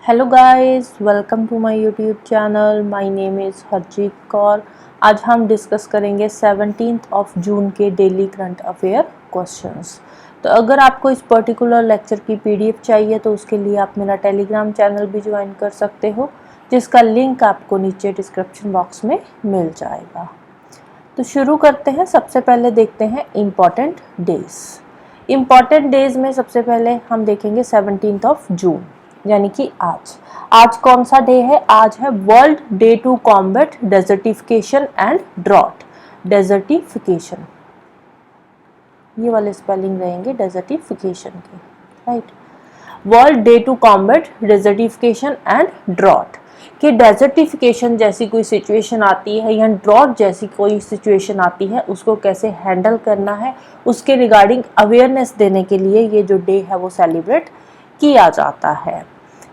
Hello guys, welcome to my YouTube channel. My name is Harjeet Kaur. आज हम discuss करेंगे 17 of June के daily current affair questions. तो अगर आपको इस पर्टिकुलर लेक्चर की पीडीएफ चाहिए तो उसके लिए आप मेरा टेलीग्राम चैनल भी ज्वाइन कर सकते हो, जिसका लिंक आपको नीचे डिस्क्रिप्शन बॉक्स में मिल जाएगा। तो शुरू करते हैं। सबसे पहले देखते हैं इम्पॉर्टेंट डेज। इम्पॉर्टेंट डेज में सबसे पहले हम देखेंगे 17 ऑफ जून, यानी कि आज कौन सा डे है? आज है world day to combat desertification and drought. Desertification, ये वाले स्पेलिंग रहेंगे डेजर्टिफिकेशन के, right. World day to combat desertification and drought. कि डेजर्टिफिकेशन जैसी कोई सिचुएशन आती है या ड्रॉट जैसी कोई सिचुएशन आती है, उसको कैसे हैंडल करना है, उसके रिगार्डिंग अवेयरनेस देने के लिए ये जो डे है वो सेलिब्रेट किया जाता है।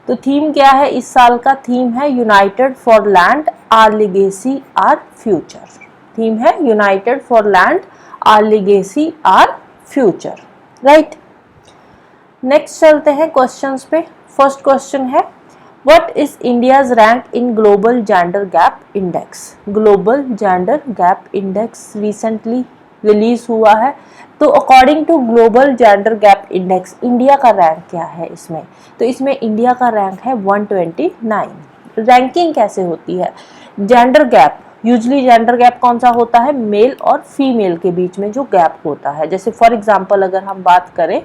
तो थीम क्या है? इस साल का थीम है united for land, our legacy our future. Theme है united for land, our legacy our future, right. Next चलते हैं क्वेश्चंस पे। फर्स्ट क्वेश्चन है, what is India's rank in global gender gap index? Global gender gap index recently release हुआ है। तो according to global gender gap index India का rank क्या है इसमें? तो इसमें इंडिया का रैंक है 129। रैंकिंग कैसे होती है? Gender gap, usually gender gap कौन सा होता है? मेल और फीमेल के बीच में जो गैप होता है। जैसे फॉर एग्जांपल अगर हम बात करें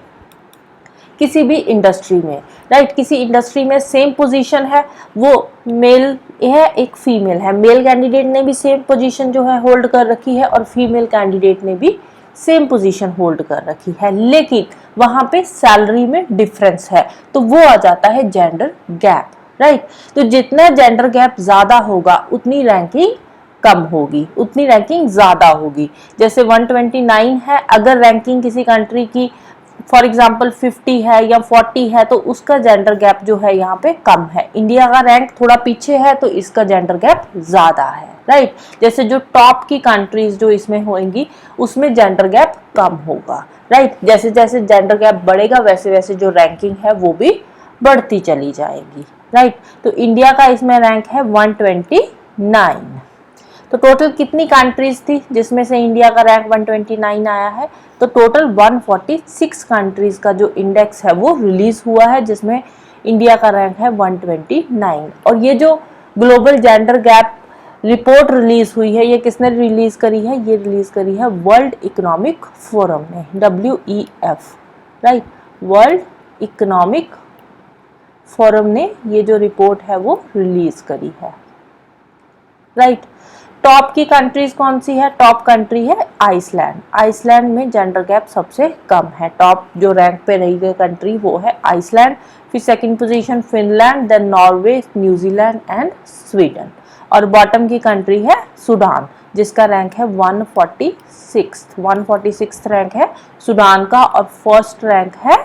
किसी भी इंडस्ट्री में, राइट, किसी इंडस्ट्री में सेम पोजीशन है, वो मेल है एक फीमेल है, मेल कैंडिडेट ने भी सेम पोजीशन जो है होल्ड कर रखी है और फीमेल कैंडिडेट ने भी सेम पोजीशन होल्ड कर रखी है, लेकिन वहां पे सैलरी में डिफरेंस है, तो वो आ जाता है जेंडर गैप, राइट। तो जितना जेंडर गैप ज्यादा होगा उतनी रैंकिंग कम होगी, उतनी रैंकिंग ज्यादा होगी। जैसे 129 है, अगर रैंकिंग किसी कंट्री की फॉर एग्जाम्पल 50 है या 40 है तो उसका जेंडर गैप जो है यहाँ पे कम है। इंडिया का रैंक थोड़ा पीछे है तो इसका जेंडर गैप ज्यादा है, राइट। जैसे जो टॉप की कंट्रीज जो इसमें होंगी उसमें जेंडर गैप कम होगा, राइट। जैसे जैसे जेंडर गैप बढ़ेगा वैसे वैसे जो रैंकिंग है वो भी बढ़ती चली जाएगी, राइट। तो इंडिया का इसमें रैंक है 129। तो टोटल कितनी कंट्रीज थी जिसमें से इंडिया का रैंक 129 आया है? तो टोटल 146 कंट्रीज का जो इंडेक्स है वो रिलीज हुआ है, जिसमें इंडिया का रैंक है 129। और ये जो global gender gap report release हुई है, ये किसने रिलीज करी है? ये रिलीज करी है वर्ल्ड इकोनॉमिक फोरम ने, WEF, right. World economic forum ने ये जो रिपोर्ट है वो रिलीज करी है, राइट। टॉप की कंट्रीज कौन सी है? टॉप कंट्री है आइसलैंड। आइसलैंड में जेंडर गैप सबसे कम है। टॉप जो रैंक पे रही गई कंट्री वो है आइसलैंड। फिर second position Finland, then Norway, New Zealand and Sweden. और बॉटम की कंट्री है सूडान, जिसका रैंक है 146 रैंक है सूडान का, और फर्स्ट रैंक है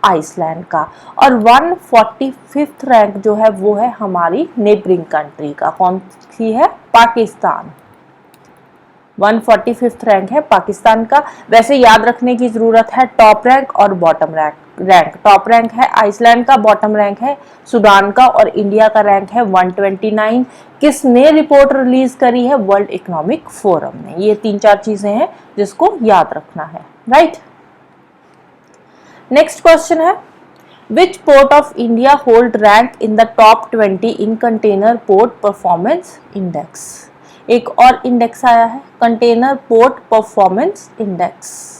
आइसलैंड का। और 145 रैंक जो है वो है हमारी नेबरिंग कंट्री का। कौन सी है? पाकिस्तान। 145 रैंक है पाकिस्तान का। वैसे याद रखने की जरूरत है टॉप रैंक और बॉटम रैंक। टॉप रैंक है आइसलैंड का, बॉटम रैंक है सूडान का, और इंडिया का रैंक है 129। किसने रिपोर्ट रिलीज करी है? वर्ल्ड इकोनॉमिक फोरम ने। ये 3-4 चीजें हैं जिसको याद रखना है, राइट। नेक्स्ट क्वेश्चन है, विच port of India hold rank in the top 20 in container port performance index? एक और इंडेक्स आया है, container port performance index,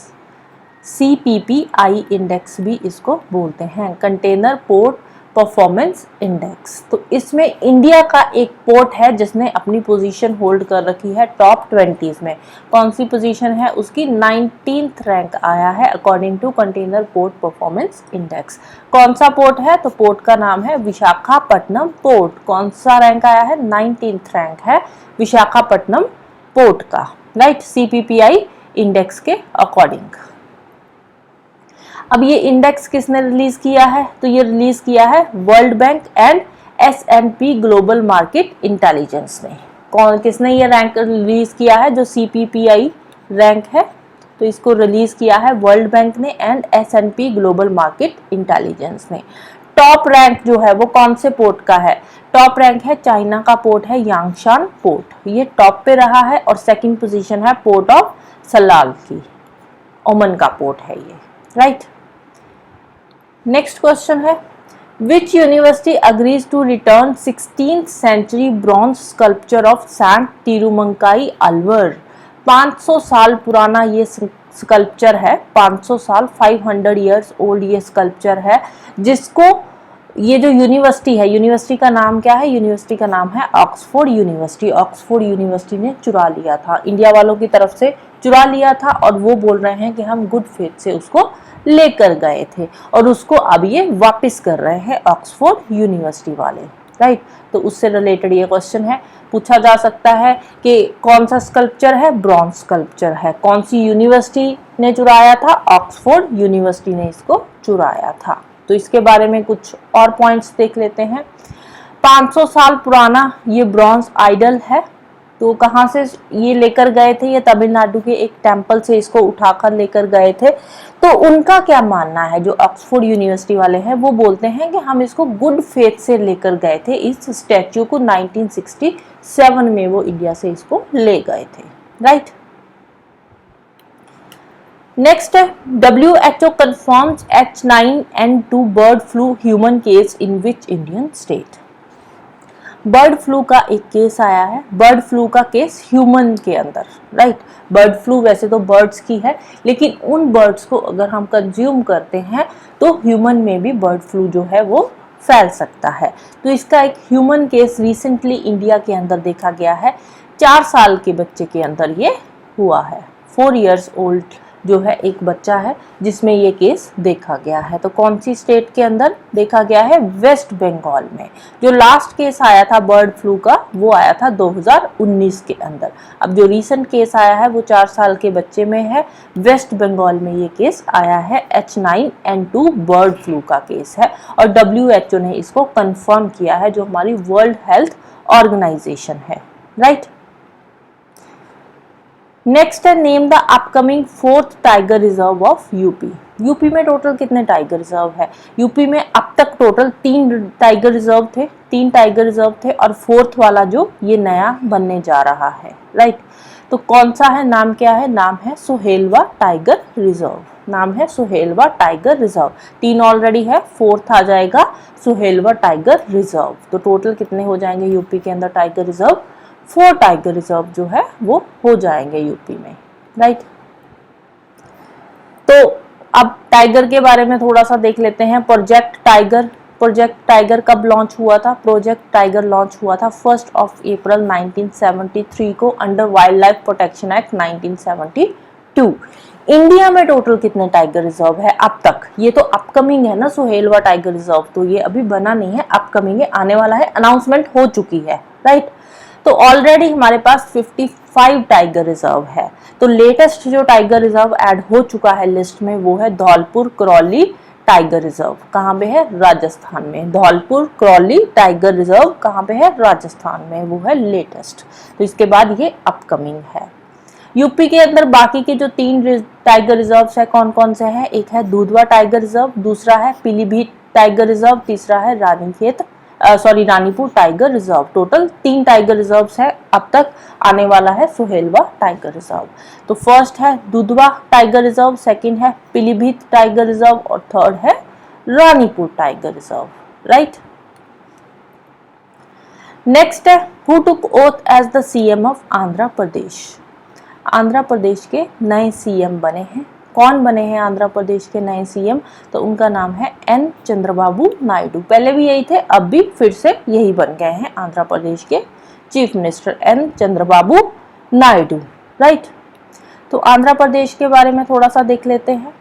CPPI index भी इसको बोलते हैं, कंटेनर पोर्ट परफॉर्मेंस इंडेक्स। तो इसमें इंडिया का एक पोर्ट है जिसने अपनी पोजीशन होल्ड कर रखी है टॉप 20 में। कौन सी पोजीशन है उसकी? 19th रैंक आया है according to container port performance index. कौन सा पोर्ट है? तो पोर्ट का नाम है विशाखापट्टनम पोर्ट। कौन सा रैंक आया है? 19th रैंक है विशाखापट्टनम पोर्ट का, राइट, CPPI इंडेक्स के अकॉर्डिंग। अब ये इंडेक्स किसने रिलीज किया है? तो ये रिलीज किया है world bank and S&P global market intelligence ने। कौन किसने ये रैंक रिलीज किया है? जो CPPI रैंक है, तो इसको रिलीज किया है वर्ल्ड बैंक ने and S&P global market intelligence ने। टॉप रैंक जो है वो कौन से पोर्ट का है? टॉप रैंक है चाइना का पोर्ट है यांगशान पोर्ट, ये टॉप पे रहा है। और सेकंड पोजीशन है पोर्ट ऑफ सलाल की, ओमान का पोर्ट है ये, राइट। नेक्स्ट क्वेश्चन है, which university agrees to return 16th century bronze sculpture of saint Thirumangai Alvar? 500 साल पुराना ये स्कल्पचर है, 500 साल 500 ईयर्स ओल्ड ये स्कल्पचर है, जिसको ये जो यूनिवर्सिटी है, यूनिवर्सिटी का नाम क्या है? यूनिवर्सिटी का नाम है ऑक्सफोर्ड यूनिवर्सिटी। ऑक्सफोर्ड यूनिवर्सिटी ने चुरा लिया था, इंडिया वालों की तरफ से चुरा लिया था, और वो बोल रहे हैं कि हम गुड फेथ से उसको लेकर गए थे और उसको अब ये वापस कर रहे हैं ऑक्सफोर्ड यूनिवर्सिटी वाले, राइट। तो उससे रिलेटेड ये क्वेश्चन है, पूछा जा सकता है कि कौन सा स्कल्पचर है? ब्रॉन्ज स्कल्पचर है। कौन सी यूनिवर्सिटी ने चुराया था? ऑक्सफोर्ड यूनिवर्सिटी ने इसको चुराया था। तो इसके बारे में कुछ और पॉइंट्स देख लेते हैं। 500 साल पुराना ये ब्रॉन्ज आइडल है, तो कहाँ से ये लेकर गए थे? ये तमिलनाडु के एक टेम्पल से इसको उठाकर लेकर गए थे। तो उनका क्या मानना है, जो ऑक्सफोर्ड यूनिवर्सिटी वाले हैं वो बोलते हैं कि हम इसको गुड फेथ से लेकर गए थे, इस स्टैच्यू को 1967 में वो इंडिया से इसको ले गए थे, राइट। नेक्स्ट है, WHO confirms H9N2 bird flu human case in which Indian state? Bird flu का एक केस आया है, बर्ड फ्लू का केस ह्यूमन के अंदर, राइट। बर्ड फ्लू वैसे तो बर्ड्स की है, लेकिन उन बर्ड्स को अगर हम कंज्यूम करते हैं तो ह्यूमन में भी बर्ड फ्लू जो है वो फैल सकता है। तो इसका एक ह्यूमन केस रिसेंटली इंडिया के अंदर देखा गया है। 4 साल के बच्चे के अंदर ये हुआ है, 4 years ओल्ड जो है एक बच्चा है जिसमें ये केस देखा गया है। तो कौन सी स्टेट के अंदर देखा गया है? वेस्ट बंगाल में। जो लास्ट केस आया था बर्ड फ्लू का वो आया था 2019 के अंदर। अब जो रीसेंट केस आया है वो 4 साल के बच्चे में है, वेस्ट बंगाल में ये केस आया है। H9N2 बर्ड फ्लू का केस है और WHO ने इसको कंफर्म किया है, जो हमारी वर्ल्ड हेल्थ ऑर्गेनाइजेशन है, राइट। नेक्स्ट है, name the upcoming 4th tiger reserve of UP. UP में टोटल कितने टाइगर रिजर्व है? यूपी में अब तक टोटल 3 टाइगर रिजर्व थे, 3 टाइगर रिजर्व थे और 4th वाला जो ये नया बनने जा रहा है, राइट। तो कौन सा है, नाम क्या है? नाम है सुहेलवा टाइगर रिजर्व, नाम है सुहेलवा टाइगर रिजर्व। 3 ऑलरेडी है, 4th आ जाएगा सुहेलवा टाइगर रिजर्व। तो टोटल कितने हो जाएंगे यूपी के अंदर टाइगर रिजर्व? 4 टाइगर रिजर्व जो है वो हो जाएंगे यूपी में, राइट। तो अब टाइगर के बारे में थोड़ा सा देख लेते हैं। प्रोजेक्ट टाइगर कब लॉन्च हुआ था? प्रोजेक्ट टाइगर लॉन्च हुआ था 1 अप्रैल 1973 को under wild life protection act 1972। India में टोटल कितने टाइगर रिजर्व है अब तक? ये तो अपकमिंग है ना सुहेलवा टाइगर रिजर्व, तो ये अभी बना नहीं है, अपकमिंग है, आने वाला है, अनाउंसमेंट हो चुकी है, राइट। तो ऑलरेडी हमारे पास 55 टाइगर रिजर्व है। तो लेटेस्ट जो टाइगर रिजर्व ऐड हो चुका है लिस्ट में वो है धौलपुर करौली टाइगर रिजर्व। कहाँ पे है? राजस्थान में। धौलपुर करौली टाइगर रिजर्व कहाँ पे है? राजस्थान में, वो है लेटेस्ट। तो इसके बाद ये अपकमिंग है। यूपी के अंदर बाकी के जो 3 टाइगर रिजर्व है कौन कौन से हैं? एक है दुधवा टाइगर रिजर्व, दूसरा है पीलीभीत टाइगर रिजर्व, तीसरा है Ranipur tiger reserve. Total 3 tiger reserve है अब तक, आने वाला है सुहेलवा टाइगर रिजर्व। तो फर्स्ट है दुधवा टाइगर रिजर्व, सेकंड है पीलीभीत टाइगर रिजर्व और थर्ड है Ranipur tiger reserve, right. Next है, who took oath as the CM of Andhra Pradesh. Andhra Pradesh के नए CM बने हैं। कौन बने हैं आंध्र प्रदेश के नए CM? तो उनका नाम है N चंद्रबाबू नायडू। पहले भी यही थे, अब भी फिर से यही बन गए हैं आंध्र प्रदेश के chief minister N Chandrababu Naidu, right. तो आंध्र प्रदेश के बारे में थोड़ा सा देख लेते हैं।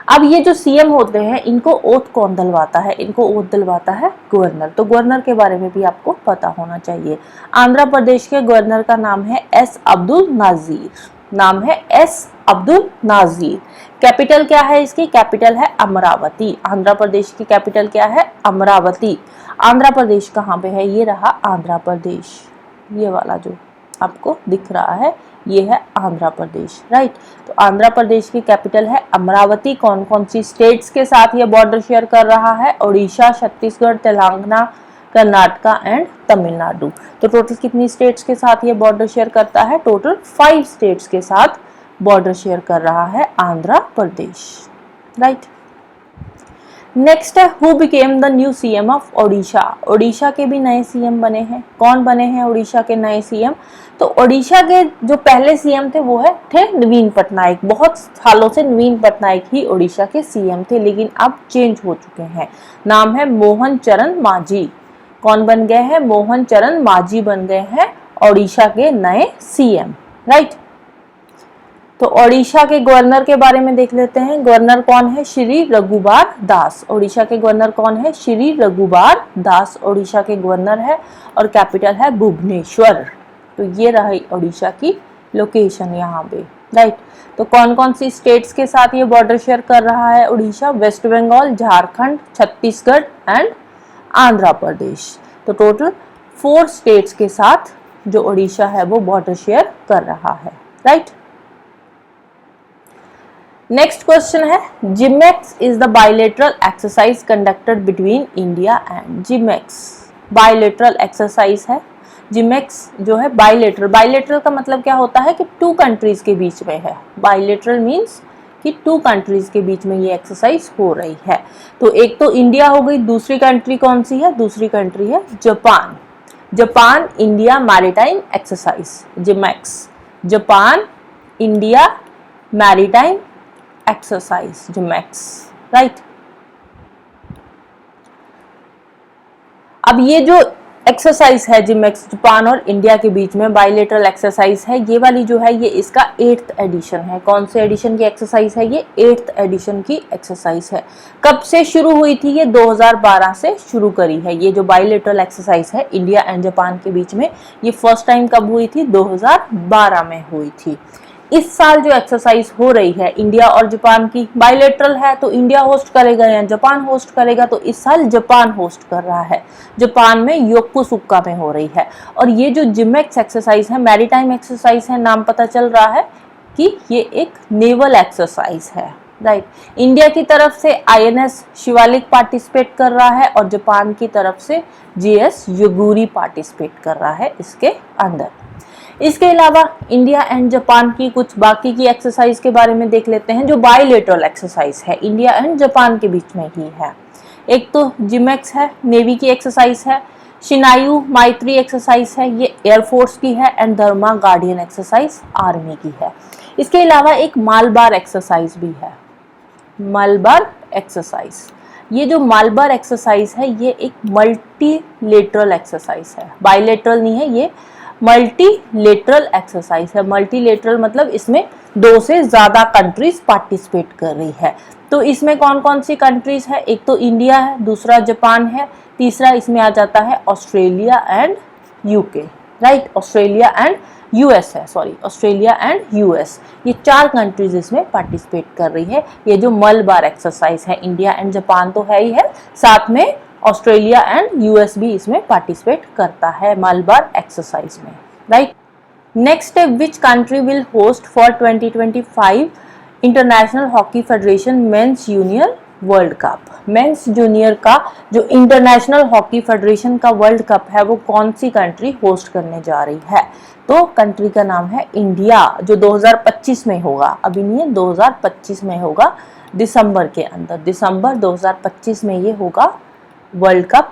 अब ये जो CM होते हैं इनको ओथ कौन दिलवाता है? इनको ओथ दिलवाता है गवर्नर। तो गवर्नर के बारे में भी आपको पता होना चाहिए। आंध्र प्रदेश के गवर्नर का नाम है S अब्दुल नाजीर, नाम है S अब्दुल नाजीर। कैपिटल क्या है इसकी? कैपिटल है अमरावती। आंध्र प्रदेश की कैपिटल क्या है? अमरावती। आंध्र प्रदेश कहाँ पे है? ये रहा आंध्र प्रदेश, ये वाला जो आपको दिख रहा है ये है आंध्र प्रदेश, राइट। तो आंध्र प्रदेश की कैपिटल है अमरावती। कौन कौन सी स्टेट्स के साथ ये बॉर्डर शेयर कर रहा है? उड़ीसा, छत्तीसगढ़, तेलंगाना, कर्नाटका एंड तमिलनाडु। तो टोटल कितनी स्टेट्स के साथ ये बॉर्डर शेयर करता है? टोटल 5 स्टेट्स के साथ बॉर्डर शेयर कर रहा है आंध्र प्रदेश, राइट। नेक्स्ट है who became the new CM of Odisha. Odisha के भी नए सीएम बने हैं। कौन बने हैं ओडिशा के नए सीएम? तो ओडिशा के जो पहले सीएम थे वो थे नवीन पटनायक। बहुत सालों से नवीन पटनायक ही ओडिशा के सीएम थे, लेकिन अब चेंज हो चुके हैं। नाम है मोहन चरण मांझी। कौन बन गए हैं? मोहन चरण मांझी बन गए हैं ओडिशा के नए सीएम, राइट। तो ओडिशा के गवर्नर के बारे में देख लेते हैं। गवर्नर कौन है? श्री रघुबार दास। ओडिशा के गवर्नर कौन है? श्री रघुबार दास ओडिशा के गवर्नर है और कैपिटल है भुवनेश्वर। तो ये रही ओडिशा की लोकेशन यहाँ पे, राइट। तो कौन कौन सी स्टेट्स के साथ ये बॉर्डर शेयर कर रहा है ओडिशा? Waste Bengal, Jharkhand, Chhattisgarh and Andhra Pradesh. तो टोटल 4 स्टेट्स के साथ जो ओडिशा है वो बॉर्डर शेयर कर रहा है, राइट। नेक्स्ट क्वेश्चन है JIMEX is the bilateral exercise conducted between India and. JIMEX bilateral exercise है। जिमेक्स जो है बायलेटरल, बायलेटरल का मतलब क्या होता है कि 2 कंट्रीज के बीच में है। बायलेटरल मींस कि 2 कंट्रीज के बीच में ये एक्सरसाइज हो रही है। तो एक तो इंडिया हो गई, दूसरी कंट्री कौन सी है? दूसरी कंट्री है Japan. Japan India maritime exercise, JIMEX. Japan India maritime exercise, JIMEX, right. अब ये जो एक्सरसाइज है जिमेक्स जापान और इंडिया के बीच में बायलेटरल एक्सरसाइज है, ये वाली जो है ये इसका 8th एडिशन है। कौन से एडिशन की एक्सरसाइज है? ये 8th एडिशन की एक्सरसाइज है। कब से शुरू हुई थी? ये 2012 से शुरू करी है। ये जो बायलेटरल एक्सरसाइज है इंडिया एंड जापान के बीच में, ये फर्स्ट टाइम कब हुई थी? 2012 में हुई थी। इस साल जो एक्सरसाइज हो रही है इंडिया और जापान की, बायलेटरल है तो इंडिया होस्ट करेगा या जापान होस्ट करेगा? तो इस साल जापान होस्ट कर रहा है। जापान में योकोसुका में हो रही है। और ये जो जिमेक्स एक्सरसाइज है मैरीटाइम एक्सरसाइज है, नाम पता चल रहा है कि ये एक नेवल एक्सरसाइज है, राइट। इंडिया की तरफ से INS शिवालिक पार्टिसिपेट कर रहा है और जापान की तरफ से JS योगुरी पार्टिसिपेट कर रहा है इसके अंदर। इसके अलावा इंडिया एंड जापान की कुछ बाकी की एक्सरसाइज के बारे में देख लेते हैं जो बायलेटरल एक्सरसाइज है इंडिया एंड जापान के बीच में ही है। एक तो जिमेक्स है, नेवी की एक्सरसाइज है। शिनायू मैत्री एक्सरसाइज है, ये एयरफोर्स की है। And Dharma guardian exercise army की है। इसके अलावा एक मालबार एक्सरसाइज भी है, मालबार एक्सरसाइज। ये जो मालबार एक्सरसाइज है ये एक मल्टीलेटरल एक्सरसाइज है, बायलेटरल नहीं है, ये मल्टीलेटरल एक्सरसाइज है। मल्टीलेटरल मतलब इसमें 2 से ज्यादा कंट्रीज पार्टिसिपेट कर रही है। तो इसमें कौन कौन सी कंट्रीज है? एक तो इंडिया है, दूसरा जापान है, तीसरा इसमें आ जाता है Australia and UK, right. Australia and US है, सॉरी, ऑस्ट्रेलिया एंड यूएस, ये 4 कंट्रीज इसमें पार्टिसिपेट कर रही है। ये जो मलबार एक्सरसाइज है, इंडिया एंड जापान तो है ही है, साथ में ऑस्ट्रेलिया एंड यूएस भी इसमें पार्टिसिपेट करता है मलबार एक्सरसाइज में, राइट। नेक्स्ट है which country will host for 2025 international hockey federation mains junior world cup. Mains junior का जो इंटरनेशनल हॉकी फेडरेशन का वर्ल्ड कप है वो कौन सी कंट्री होस्ट करने जा रही है? तो कंट्री का नाम है इंडिया, जो 2025 में होगा, अभी नहीं है, 2025 में होगा, दिसंबर के अंदर, दिसंबर 2025 में ये होगा वर्ल्ड कप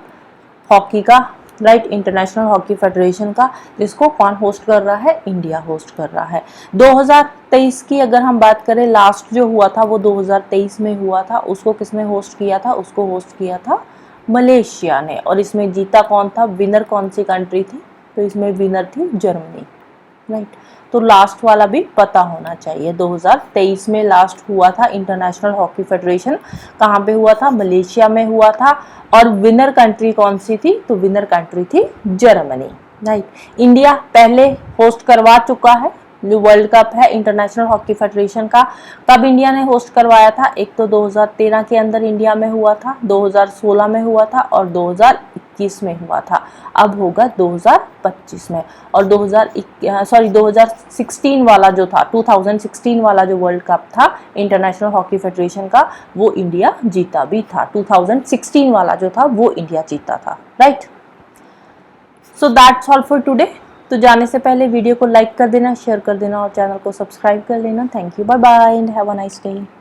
हॉकी का, राइट, इंटरनेशनल हॉकी फेडरेशन का, जिसको कौन होस्ट कर रहा है? इंडिया होस्ट कर रहा है। 2023 की अगर हम बात करें, लास्ट जो हुआ था वो 2023 में हुआ था, उसको किसने होस्ट किया था? उसको होस्ट किया था मलेशिया ने। और इसमें जीता कौन था? विनर कौन सी कंट्री थी? तो इसमें विनर थी जर्मनी, राइट। तो लास्ट वाला भी पता होना चाहिए। 2023 में लास्ट हुआ था इंटरनेशनल हॉकी फेडरेशन, कहाँ पे हुआ था? मलेशिया में हुआ था। और विनर कंट्री कौन सी थी? तो विनर कंट्री थी जर्मनी, राइट। इंडिया पहले होस्ट करवा चुका है जो वर्ल्ड कप है इंटरनेशनल हॉकी फेडरेशन का। कब इंडिया ने होस्ट करवाया था? एक तो 2013 के अंदर इंडिया में हुआ था, 2016 में हुआ था और 2021 2021 में हुआ था, अब होगा 2025 में। और 2016 वाला जो था, 2016 वाला जो वर्ल्ड कप था इंटरनेशनल हॉकी फेडरेशन का, वो इंडिया जीता भी था। 2016 वाला जो था वो इंडिया जीता था, right. So that's all for today. तो जाने से पहले वीडियो को लाइक कर देना, शेयर कर देना और चैनल को सब्सक्राइब कर लेना। Thank you, bye bye and have a nice day.